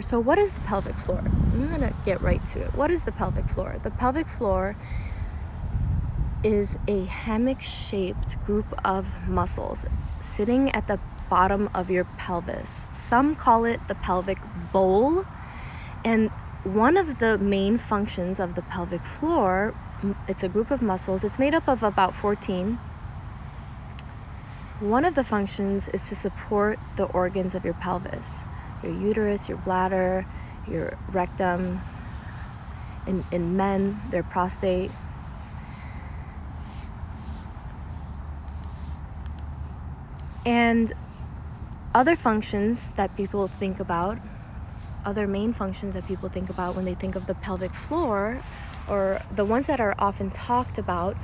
So what is the pelvic floor? I'm going to get right to it. What is the pelvic floor? The pelvic floor is a hammock-shaped group of muscles sitting at the bottom of your pelvis. Some call it the pelvic bowl, and one of the main functions of the pelvic floor, it's a group of muscles. It's made up of about 14. One of the functions is to support the organs of your pelvis, your uterus, your bladder, your rectum. In men, their prostate. And other functions that people think about, other main functions that people think about when they think of the pelvic floor, or the ones that are often talked about,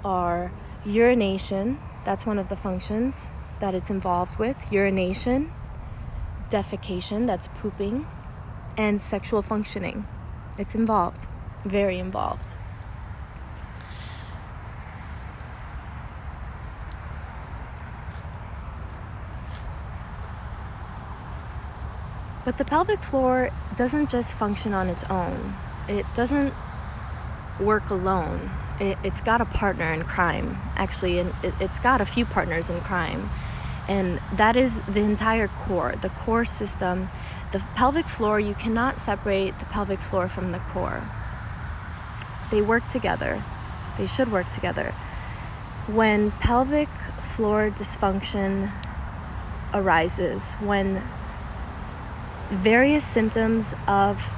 are urination. That's one of the functions that it's involved with. Urination, defecation, that's pooping, and sexual functioning. It's involved, very involved. But the pelvic floor doesn't just function on its own. It doesn't work alone. It's got a partner in crime, actually, and it's got a few partners in crime. And that is the entire core, the core system. The pelvic floor, you cannot separate the pelvic floor from the core. They work together. They should work together. When pelvic floor dysfunction arises, when various symptoms of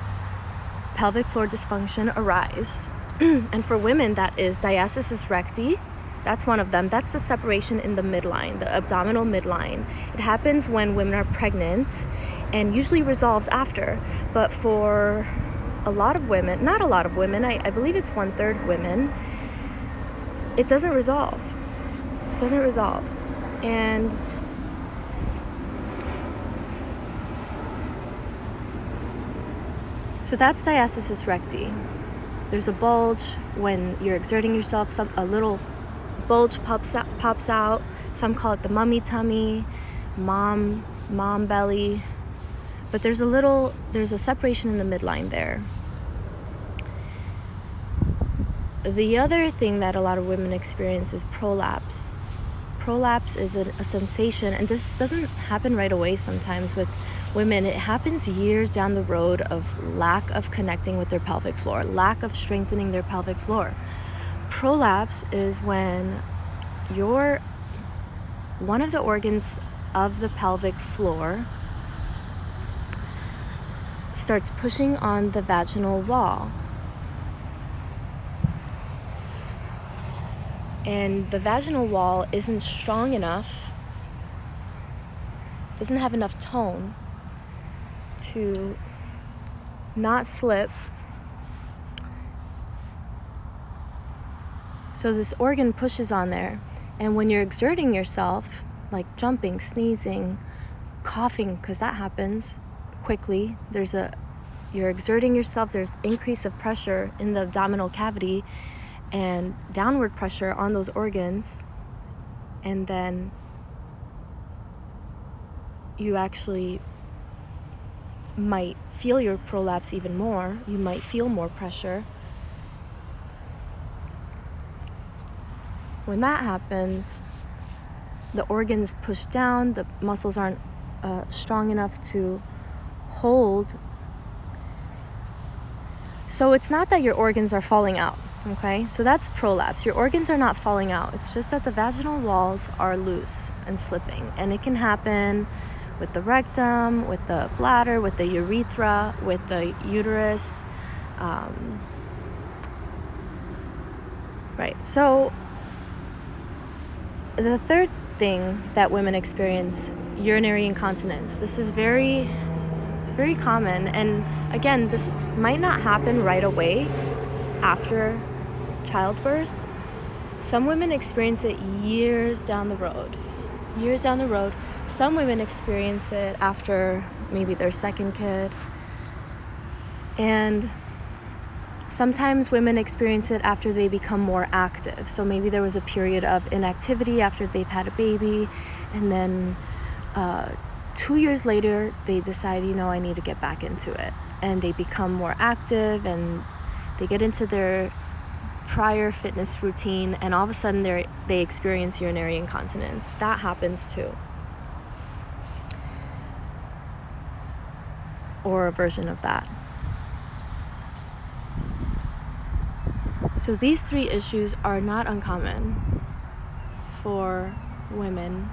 pelvic floor dysfunction arise, and for women that is diastasis recti, that's one of them. That's the separation in the midline, the abdominal midline. It happens when women are pregnant and usually resolves after. But for a lot of women, not a lot of women, I believe it's 1/3 women, it doesn't resolve. It doesn't resolve. And so that's diastasis recti. There's a bulge when you're exerting yourself, a little bulge pops out. Some call it the mummy tummy, mom belly. But there's a separation in the midline there. The other thing that a lot of women experience is prolapse. Prolapse is a sensation, and this doesn't happen right away sometimes with women. It happens years down the road of lack of connecting with their pelvic floor, lack of strengthening their pelvic floor. Prolapse is when one of the organs of the pelvic floor starts pushing on the vaginal wall. And the vaginal wall isn't strong enough, doesn't have enough tone to not slip. So this organ pushes on there. And when you're exerting yourself, like jumping, sneezing, coughing, because that happens quickly, you're exerting yourself, there's increase of pressure in the abdominal cavity and downward pressure on those organs, and then you actually might feel your prolapse even more. You might feel more pressure. When that happens, the organs push down, the muscles aren't strong enough to hold. So it's not that your organs are falling out, okay? So that's prolapse. Your organs are not falling out. It's just that the vaginal walls are loose and slipping. And it can happen with the rectum, with the bladder, with the urethra, with the uterus. Right. So the third thing that women experience, urinary incontinence. This is very common. And again, this might not happen right away after childbirth. Some women experience it years down the road. Some women experience it after maybe their second kid. And sometimes women experience it after they become more active. So maybe there was a period of inactivity after they've had a baby, and then 2 years later, they decide, I need to get back into it. And they become more active, and they get into their prior fitness routine, and all of a sudden they experience urinary incontinence. That happens too. Or a version of that. So these 3 issues are not uncommon for women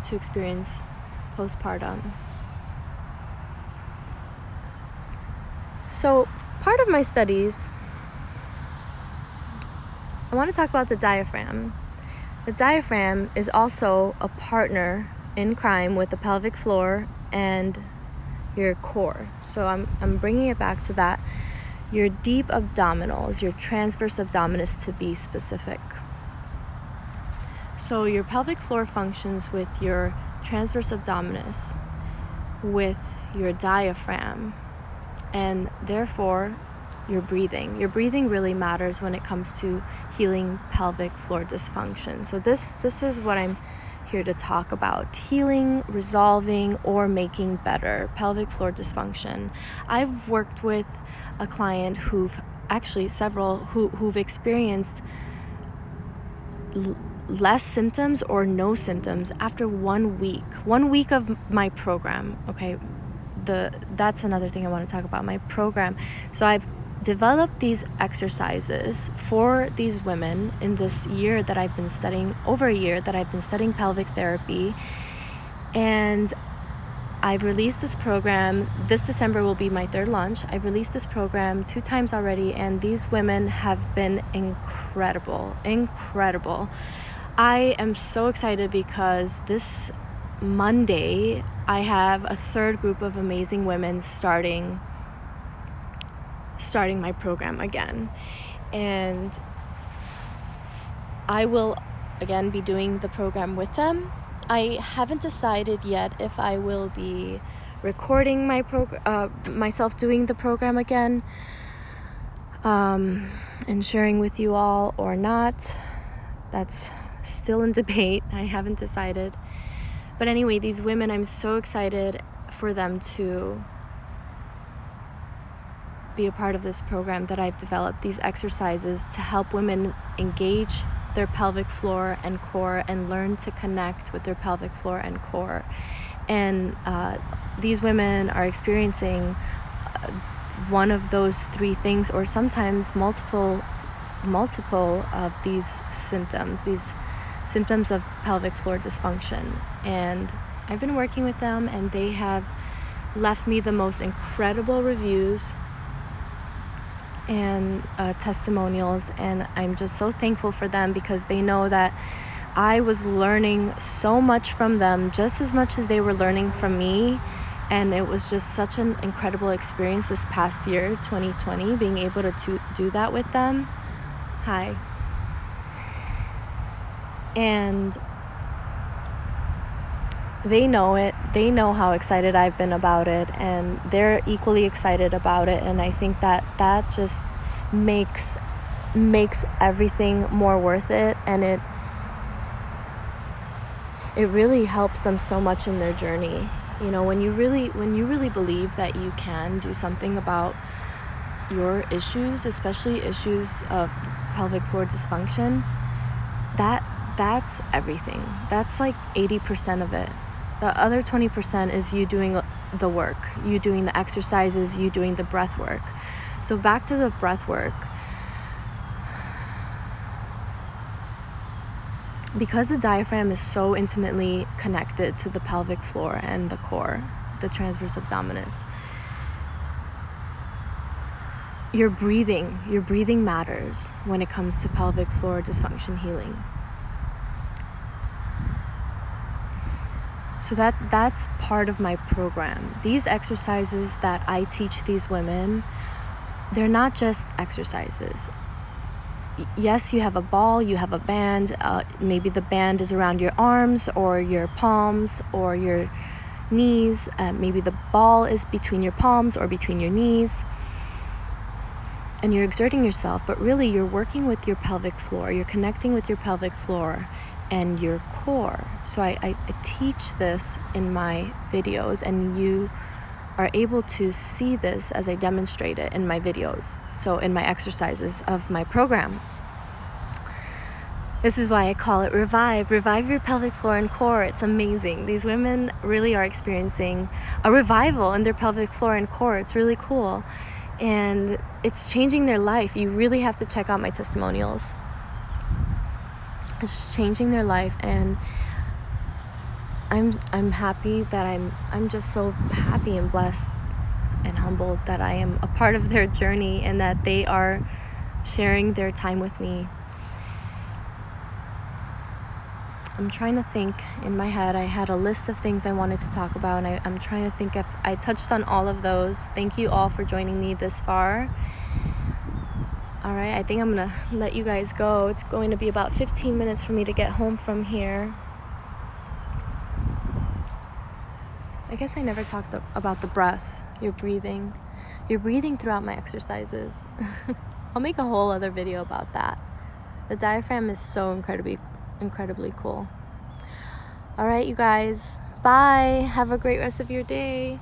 to experience postpartum. So part of my studies, I want to talk about the diaphragm. The diaphragm is also a partner in crime with the pelvic floor and your core. So I'm bringing it back to that. Your deep abdominals, your transverse abdominis to be specific. So your pelvic floor functions with your transverse abdominis, with your diaphragm, and therefore your breathing. Your breathing really matters when it comes to healing pelvic floor dysfunction. So this is what I'm here to talk about: healing, resolving, or making better pelvic floor dysfunction. I've worked with a client several who've experienced less symptoms or no symptoms after 1 week. 1 week of my program. Okay, that's another thing I want to talk about, my program. So I've developed these exercises for these women in this year that I've been studying, over a year that I've been studying pelvic therapy, and I've released this program. This December will be my 3rd launch. I've released this program 2 times already, and these women have been incredible. I am so excited because this Monday I have a 3rd group of amazing women starting my program again. And I will again be doing the program with them. I haven't decided yet if I will be recording myself doing the program again, and sharing with you all or not. That's still in debate. I haven't decided. But anyway, these women, I'm so excited for them to be a part of this program that I've developed, these exercises to help women engage their pelvic floor and core and learn to connect with their pelvic floor and core. And these women are experiencing one of those 3 things, or sometimes multiple of these symptoms of pelvic floor dysfunction. And I've been working with them, and they have left me the most incredible reviews and testimonials, and I'm just so thankful for them, because they know that I was learning so much from them, just as much as they were learning from me. And it was just such an incredible experience this past year, 2020, being able to do that with them. Hi. And they know it. They know how excited I've been about it, and they're equally excited about it. And I think that just makes everything more worth it, and it really helps them so much in their journey. When you really believe that you can do something about your issues, especially issues of pelvic floor dysfunction, that's everything. That's like 80% of it. The other 20% is you doing the work, you doing the exercises, you doing the breath work. So back to the breath work. Because the diaphragm is so intimately connected to the pelvic floor and the core, the transverse abdominis, your breathing matters when it comes to pelvic floor dysfunction healing. So that's part of my program. These exercises that I teach these women, they're not just exercises. Yes, you have a ball, you have a band. Maybe the band is around your arms or your palms or your knees. Maybe the ball is between your palms or between your knees. And you're exerting yourself, but really you're working with your pelvic floor. You're connecting with your pelvic floor and your core. So I teach this in my videos, and you are able to see this as I demonstrate it in my videos, so in my exercises of my program. This is why I call it Revive your pelvic floor and core. It's amazing. These women really are experiencing a revival in their pelvic floor and core. It's really cool, and it's changing their life. You really have to check out my testimonials. It's changing their life, and I'm happy that I'm just so happy and blessed and humbled that I am a part of their journey and that they are sharing their time with me. I'm trying to think in my head. I had a list of things I wanted to talk about, and I'm trying to think if I touched on all of those. Thank you all for joining me this far. All right, I think I'm gonna let you guys go. It's going to be about 15 minutes for me to get home from here. I guess I never talked about the breath. You're breathing throughout my exercises. I'll make a whole other video about that. The diaphragm is so incredibly cool. All right, you guys, bye. Have a great rest of your day.